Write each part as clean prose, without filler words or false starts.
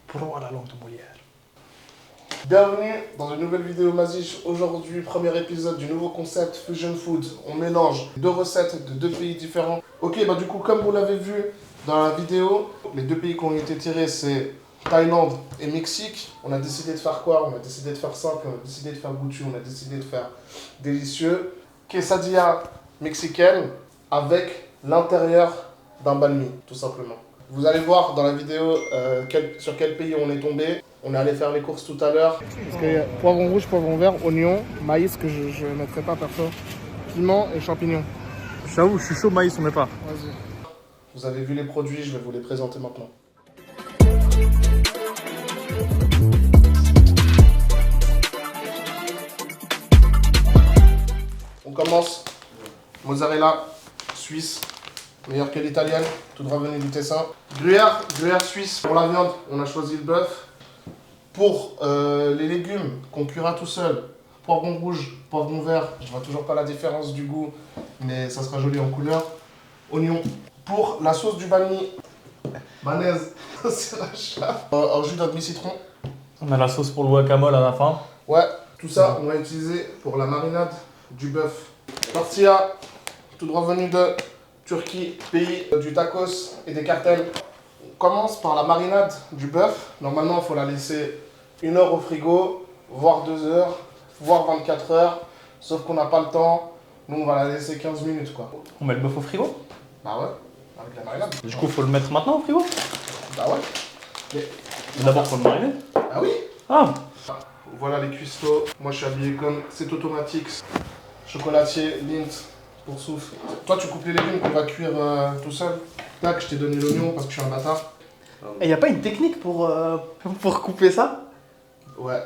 Pro à la langue de Molière. Bienvenue dans une nouvelle vidéo Maziche. Aujourd'hui, premier épisode du nouveau concept Fusion Food. On mélange deux recettes de deux pays différents. Ok, bah du coup, comme vous l'avez vu dans la vidéo, les deux pays qui ont été tirés, c'est Thaïlande et Mexique. On a décidé de faire quoi? On a décidé de faire simple, on a décidé de faire goûtu, on a décidé de faire délicieux. Quesadilla mexicaine avec l'intérieur d'un banh mi, tout simplement. Vous allez voir dans la vidéo sur quel pays on est tombé. On est allé faire les courses tout à l'heure. Parce qu'il y a poivron rouge, poivron vert, oignon, maïs que je ne mettrai pas perso, piment et champignons. J'avoue, je suis chaud, maïs, on met pas. Vas-y. Vous avez vu les produits, je vais vous les présenter maintenant. On commence. Mozzarella suisse, meilleure que l'italienne, tout droit venu du Tessin. Gruyère suisse. Pour la viande, on a choisi le bœuf. Pour les légumes qu'on cuira tout seul, poivron rouge, poivron vert, je vois toujours pas la différence du goût, mais ça sera joli en couleur. Oignon. Pour la sauce du banh mi, mayonnaise, sriracha, en jus d'un demi-citron. On a la sauce pour le guacamole à la fin. Ouais, tout ça, on va utiliser pour la marinade du bœuf. Tortilla, tout droit venu de Turquie, pays du tacos et des cartels. On commence par la marinade du bœuf. Normalement, il faut la laisser 1 heure au frigo, voire 2 heures, voire 24 heures. Sauf qu'on n'a pas le temps. Nous, on va la laisser 15 minutes, quoi. On met le bœuf au frigo. Bah ouais, avec la marinade. Du coup, faut le mettre maintenant au frigo. Bah ouais. Mais D'abord, faut le mariner. ah oui. Ah, Voilà les cuistots. Moi, je suis habillé comme c'est automatique. Chocolatier, Lindt, pour souffle. Toi, tu coupes les légumes qu'on va cuire tout seul. Tac, je t'ai donné l'oignon parce que je suis un bâtard. et y a pas une technique pour couper ça? Ouais.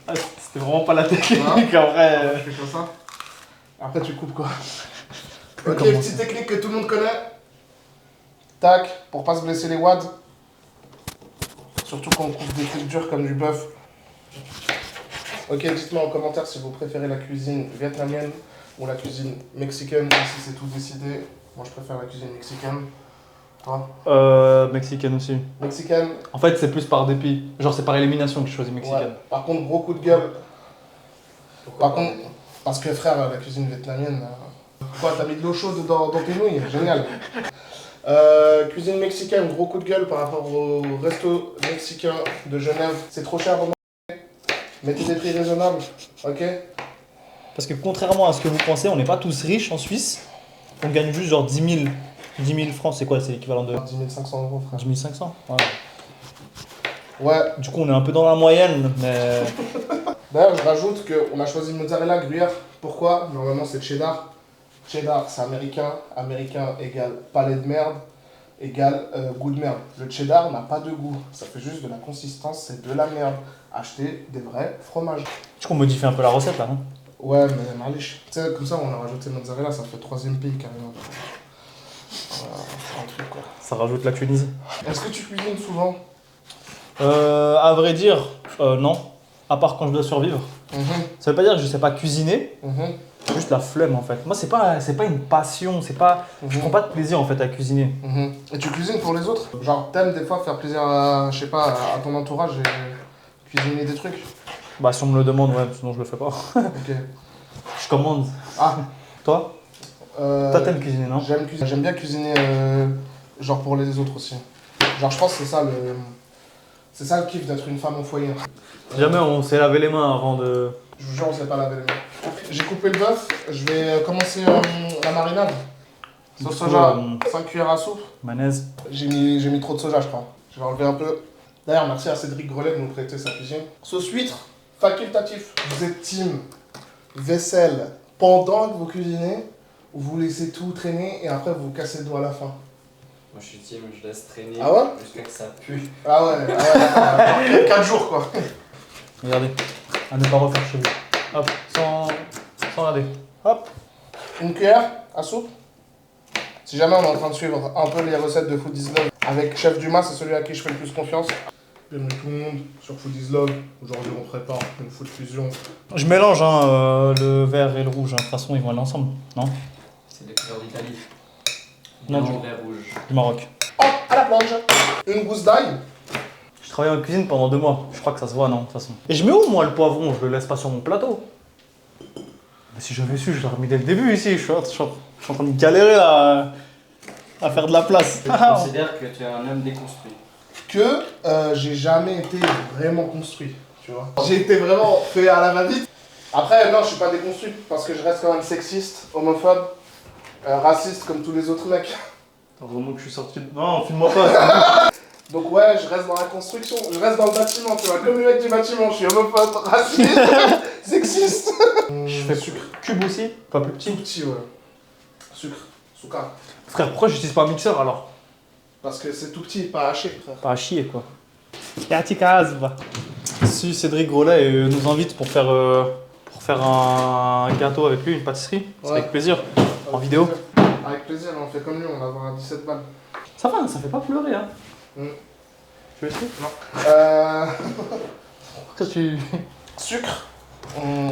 Ah, c'était vraiment pas la technique Ouais. en vrai. Tu fais comme ça. Après, tu coupes quoi. On Ok, commence. petite technique que tout le monde connaît. Tac, pour pas se blesser les wads. Surtout quand on coupe des trucs durs comme du bœuf. Ok, dites-moi en commentaire si vous préférez la cuisine vietnamienne ou la cuisine mexicaine. Ici, c'est tout décidé. Moi, je préfère la cuisine mexicaine. Toi? Mexicaine aussi. Mexicaine. En fait, c'est plus par dépit. Genre, c'est par élimination que je choisis mexicaine. Ouais. Par contre, gros coup de gueule. Par contre, parce que frère, la cuisine vietnamienne. Quoi, t'as mis de l'eau chaude dans tes nouilles? Génial. Cuisine mexicaine, gros coup de gueule par rapport au resto mexicain de Genève. C'est trop cher pour moi. Mettez des prix raisonnables, ok? Parce que contrairement à ce que vous pensez, on n'est pas tous riches en Suisse. On gagne juste genre 10 000 francs, c'est quoi? C'est l'équivalent de 10 500 euros, frère. 10 500. Ouais. Ouais. Du coup, on est un peu dans la moyenne, mais. D'ailleurs, je rajoute qu'on a choisi mozzarella gruyère. Pourquoi? Normalement, c'est cheddar. Cheddar, c'est américain. Américain égale palais de merde, égale goût de merde. Le cheddar n'a pas de goût. Ça fait juste de la consistance, c'est de la merde. Achetez des vrais fromages. Du coup, on modifie un peu la recette là, non? Ouais, mais marliche. Tu sais, comme ça, on a rajouté mozzarella, ça fait 3e pays carrément. Voilà, c'est un truc quoi. Ça rajoute la Tunisie. Est-ce que tu cuisines souvent? À vrai dire, non. À part quand je dois survivre. Ça veut pas dire que je sais pas cuisiner, c'est juste la flemme en fait. Moi, c'est pas une passion, c'est pas. Je prends pas de plaisir en fait à cuisiner. Et tu cuisines pour les autres? Genre, t'aimes des fois faire plaisir à, je sais pas, à ton entourage et cuisiner des trucs? Bah, si on me le demande, ouais, sinon je le fais pas. Ok. Je commande. Ah, Toi? Toi, t'aimes cuisiner, non? J'aime bien cuisiner, genre pour les autres aussi. Genre, je pense que c'est ça le kiff d'être une femme au foyer. Si jamais on s'est lavé les mains avant de. Je vous jure, on s'est pas lavé les mains. J'ai coupé le bœuf, je vais commencer la marinade. Sauce Du coup, soja, 5 cuillères à soupe. Mayonnaise. J'ai mis trop de soja, je crois. Je vais enlever un peu. D'ailleurs, merci à Cédric Grelet de nous prêter sa cuisine. Sauce huître, facultatif. Vous êtes team vaisselle pendant que vous cuisinez, ou vous laissez tout traîner et après vous vous cassez le doigt à la fin? Moi je suis team, je laisse traîner Ah ouais? jusqu'à que ça pue. Ah ouais, 4 jours quoi. Regardez. À ne pas refaire chez vous. Hop, sans regarder. Hop. Une cuillère à soupe. Si jamais on est en train de suivre un peu les recettes de Food is Love avec Chef Dumas, c'est celui à qui je fais le plus confiance. Bienvenue tout le monde sur Food is Love. Aujourd'hui on prépare une food fusion. Je mélange le vert et le rouge. De toute façon, ils vont aller ensemble, non? C'est les couleurs d'Italie. Non, Blanc, du- vert, rouge. Du Maroc. Hop, à la planche. Une gousse d'ail. travaillé en cuisine pendant 2 mois. Je crois que ça se voit, non, de toute façon. Et je mets où, moi, le poivron? Je le laisse pas sur mon plateau. Mais si j'avais su, je l'aurais mis dès le début ici. Je suis en train de galérer là, à faire de la place. Je considère que tu es un homme déconstruit. Que j'ai jamais été vraiment construit, tu vois. J'ai été vraiment fait à la va-vite. Après, non, je suis pas déconstruit parce que je reste quand même sexiste, homophobe, raciste comme tous les autres mecs. Heureusement que je suis sorti de... Non, filme-moi pas. Donc ouais, je reste dans la construction, je reste dans le bâtiment, tu vois, comme le mec du bâtiment, je suis homophobe, raciste, sexiste. Je fais sucre cube aussi, pas plus petit. Tout petit, ouais. Sucre, sucre. Frère, pourquoi j'utilise pas un mixeur alors? Parce que c'est tout petit, pas haché, frère. Pas à chier quoi. Si Cédric Grolet nous invite pour faire un gâteau avec lui, une pâtisserie, c'est Ouais. avec plaisir. En vidéo. Avec plaisir, on fait comme lui, on va avoir 17 balles. Ça va, ça fait pas pleurer hein. Mm. Tu veux essayer? Non. Pourquoi tu... Sucre.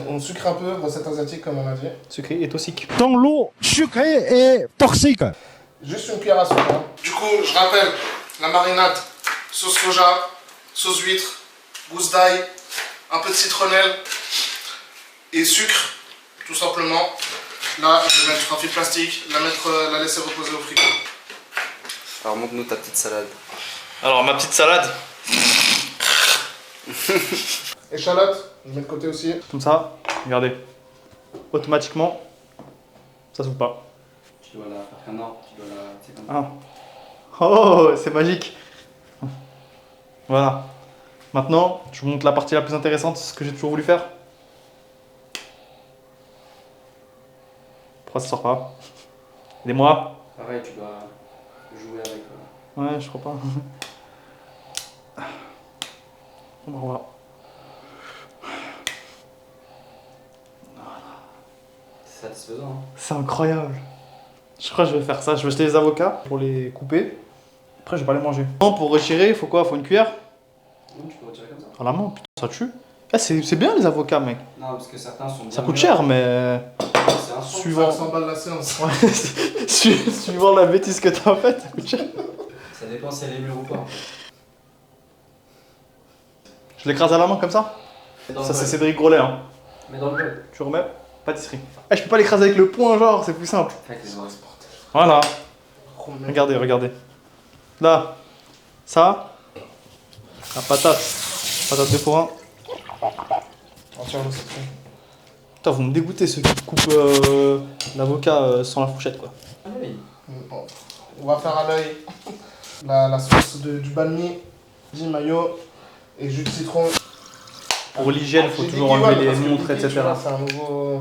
On sucre un peu, recette asiatique comme on a dit. Sucré et toxique. Dans l'eau sucrée et toxique. Juste une cuillère à soupe. Hein. Du coup, je rappelle, la marinade, sauce soja, sauce huître, gousse d'ail, un peu de citronnelle et sucre, tout simplement. Là, je vais mettre un fil plastique, la laisser reposer au frigo. Alors montre-nous ta petite salade. Alors ma petite salade. Échalote, je mets de côté aussi. Comme ça, regardez. Automatiquement, ça s'ouvre pas. Tu dois la faire qu'un ordre, tu dois la... C'est comme... Ah. Oh, c'est magique. Voilà. Maintenant, je vous montre la partie la plus intéressante, ce que j'ai toujours voulu faire. Pourquoi ça sort pas? Aidez-moi. Pareil, tu dois jouer avec... Ouais, je crois pas. On va voir. C'est satisfaisant. Hein. C'est incroyable. Je crois que je vais faire ça. Je vais acheter les avocats pour les couper. Après, je vais pas les manger. Non, pour retirer, il faut quoi? Il faut une cuillère? Donc tu peux retirer comme ça. À la main, putain, ça tue. Eh, c'est bien les avocats, mec. Non, parce que certains sont bien... Ça coûte cher, mais... C'est un son. Suivant... 500 balles la séance. Ouais, suivant la bêtise que t'as faite, ça coûte cher. Ça dépend si elle est mûre ou pas. Je l'écrase à la main comme ça? Dans Ça, le c'est bol. Cédric Grolet, hein. Mais dans le bol. Tu remets, pâtisserie. Eh, je peux pas l'écraser avec le poing, genre, c'est plus simple. Avec les oreilles. Voilà. Regardez. Regardez, regardez. Là, ça, la patate de forain. Entièrement citron. Putain, vous me dégoûtez ceux qui coupent l'avocat sans la fourchette, quoi. Ah oui. Bon. On va faire à l'œil la sauce du banh mi, du mayo et jus de citron. Pour l'hygiène, faut J'ai toujours dit enlever Guiwan, les parce que montres, Guigui, tu etc. vois, c'est un nouveau...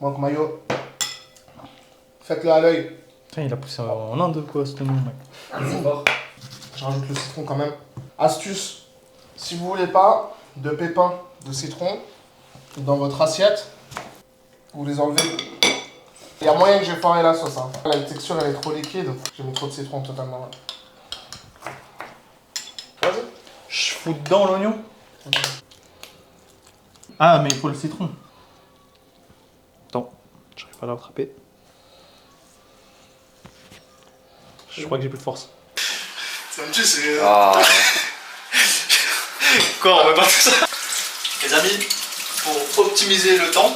Manque mayo. Faites-le à l'œil. Putain, il a poussé en Inde, quoi, ce nom, mec. Ah, c'est fort. Je rajoute le citron quand même. Astuce, si vous voulez pas de pépins de citron dans votre assiette, vous les enlevez. Il y a moyen que j'ai foiré la sauce. Hein. La texture elle est trop liquide, j'ai mis trop de citron totalement. Vas-y. Je fous dedans l'oignon. Ah, mais il faut le citron. Attends, j'arrive pas à l'attraper. Je crois que j'ai plus de force. Ça me tue, c'est... Ah. Quoi, on veut pas tout ça? Les amis, pour optimiser le temps,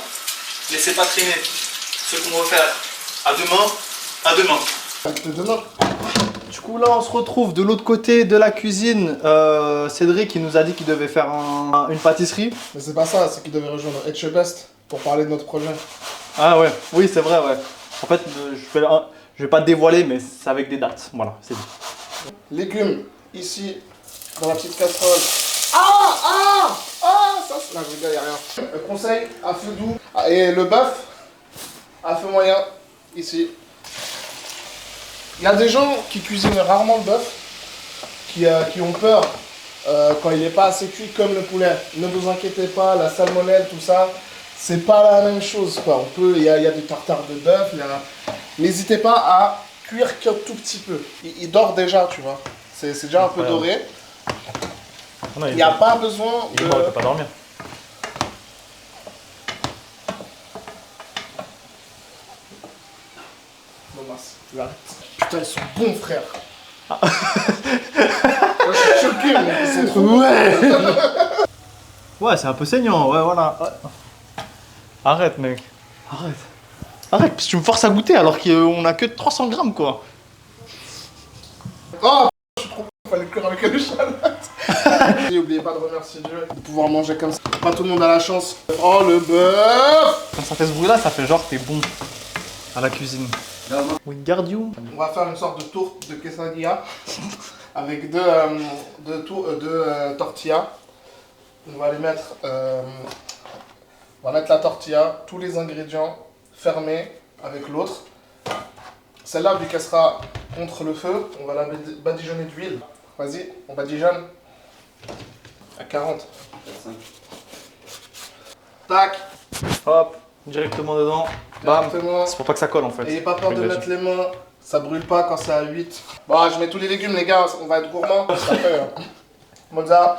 laissez pas traîner. Ce qu'on va faire à demain. Demain. Du coup, là, on se retrouve de l'autre côté de la cuisine. Cédric, il nous a dit qu'il devait faire une pâtisserie. Mais c'est pas ça, c'est qu'il devait rejoindre Etchebest pour parler de notre projet. Ah ouais, oui, c'est vrai, ouais. En fait, je vais pas dévoiler, mais c'est avec des dates. Voilà, c'est dit. Légumes, ici, dans la petite casserole. Ah ça, là, je rigole, y'a rien. Le conseil, à feu doux. Ah, et le bœuf, à feu moyen, ici. Il y a des gens qui cuisinent rarement le bœuf, qui ont peur quand il n'est pas assez cuit comme le poulet. Ne vous inquiétez pas, la salmonelle, tout ça, c'est pas la même chose, quoi. Il y a des tartares de bœuf, n'hésitez pas à cuire qu'un tout petit peu. Il dort déjà, tu vois. C'est déjà un peu doré. Il n'y a pas besoin de... Il peut pas dormir. Non, mince, il arrête. Putain, ils sont bons, frère. trop Ouais. Ouais, c'est un peu saignant, ouais, voilà. Ouais. Arrête, mec. Arrête. Arrête, parce que tu me forces à goûter alors qu'on a que 300 grammes, quoi. Oh, je suis trop il fallait cuire avec le échalote. N'oubliez pas de remercier Dieu de pouvoir manger comme ça. Pas tout le monde a la chance. Oh, le bœuf. Quand ça fait ce bruit-là, ça fait genre t'es bon à la cuisine. Wingardium. On va faire une sorte de tourte de quesadilla avec deux tortillas. On va les mettre... on va mettre la tortilla, tous les ingrédients fermés avec l'autre. Celle-là, vu qu'elle sera contre le feu, on va la badigeonner d'huile. Vas-y, on badigeonne. À 40. Tac. Hop, directement dedans. Bam. Directement. C'est pour pas que ça colle en fait. N'ayez pas peur de mettre les mains, ça brûle pas quand c'est à 8. Bon, je mets tous les légumes, les gars, on va être gourmand. Ça fait, mozza.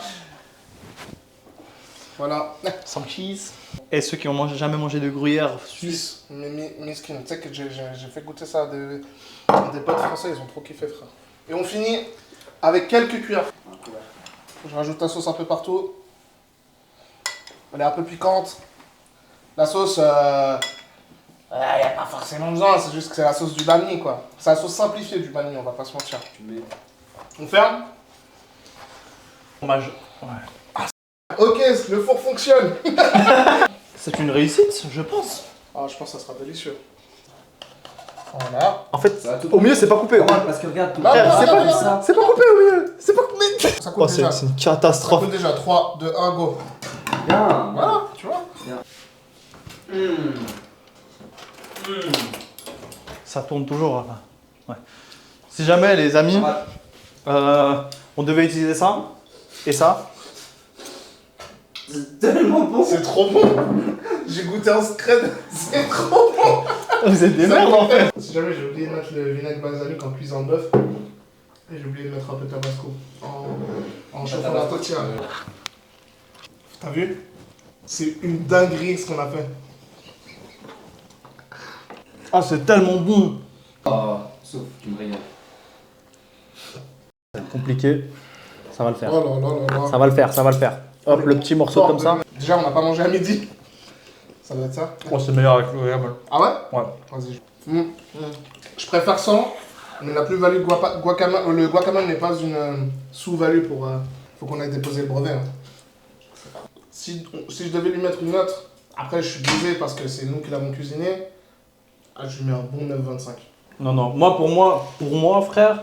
Voilà. Sans cheese. Et ceux qui ont jamais mangé de gruyère Suisse, miskin. Tu sais que j'ai fait goûter ça à des potes français, ils ont trop kiffé, frère. Et on finit avec quelques cuillères. Je rajoute la sauce un peu partout. Elle est un peu piquante. La sauce, il n'y a pas forcément besoin, c'est juste que c'est la sauce du banh mi, quoi. C'est la sauce simplifiée du banh mi, on va pas se mentir. On ferme. fromage. Ouais. Ok, le four fonctionne. C'est une réussite, je pense. Ah, je pense que ça sera délicieux. Voilà. En fait, Ça va tout au milieu, c'est pas coupé. Normal, parce que regarde, tout Non, Frère, non, c'est non, pas, non, ça. c'est pas coupé au milieu. C'est pas coupé. Ça coûte Oh, déjà. c'est une Ça catastrophe. coûte déjà. 3, 2, 1, go. Bien. Voilà, tu vois. Ça tourne toujours là. Ouais. Si jamais les amis, on devait utiliser ça et ça. C'est tellement bon. C'est trop bon. J'ai goûté un scred. C'est trop bon. Vous êtes des merdes en fait. Si jamais j'ai oublié de mettre le vinaigre balsamique en cuisant le bœuf, et j'ai oublié de mettre un peu de tabasco en chauffant la tortilla. T'as vu? C'est une dinguerie ce qu'on a fait. Ah, c'est tellement bon. Oh, sauf, tu me régales. Compliqué. Ça va le faire. Oh là là là là. Ça va le faire, ça va le faire. Hop, le petit morceau comme ça. Déjà, on n'a pas mangé à midi. Ça doit être ça. Oh, c'est meilleur avec le yam. Ah ouais? Ouais. Vas-y. Je préfère sans, mais la plus-value guacamole, le guacamole n'est pas une sous-value pour... faut qu'on aille déposer le brevet. Hein. Si je devais lui mettre une note, après je suis biaisé parce que c'est nous qui l'avons cuisiné, je lui mets un bon 9,25. Non, non. Pour moi, frère,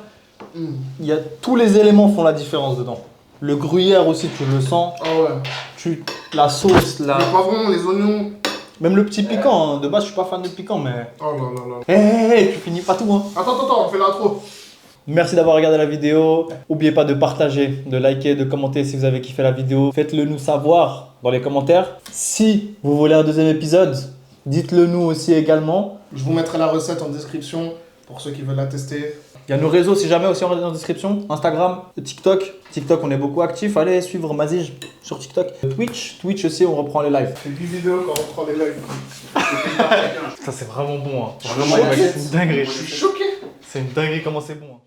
il y a tous les éléments font la différence dedans. Le gruyère aussi, tu le sens. Ah ouais. La sauce, Les poivrons, les oignons. même le petit piquant. Hein. De base, je suis pas fan de piquant, mais. Oh là là là. Hé, tu finis pas tout, hein. Attends, on fait l'intro. Merci d'avoir regardé la vidéo. N'oubliez pas de partager, de liker, de commenter si vous avez kiffé la vidéo. Faites-le nous savoir dans les commentaires. Si vous voulez un deuxième épisode, dites-le nous aussi également. Je vous mettrai la recette en description pour ceux qui veulent la tester. Il y a nos réseaux si jamais aussi en description. Instagram, TikTok. TikTok, on est beaucoup actifs. Allez suivre Mazige sur TikTok. Twitch aussi, on reprend les lives. C'est 10 vidéos quand on prend les lives. Ça, c'est vraiment bon. Hein. Vraiment, c'est une dinguerie. Je suis choqué. C'est une dinguerie comment c'est bon. Hein.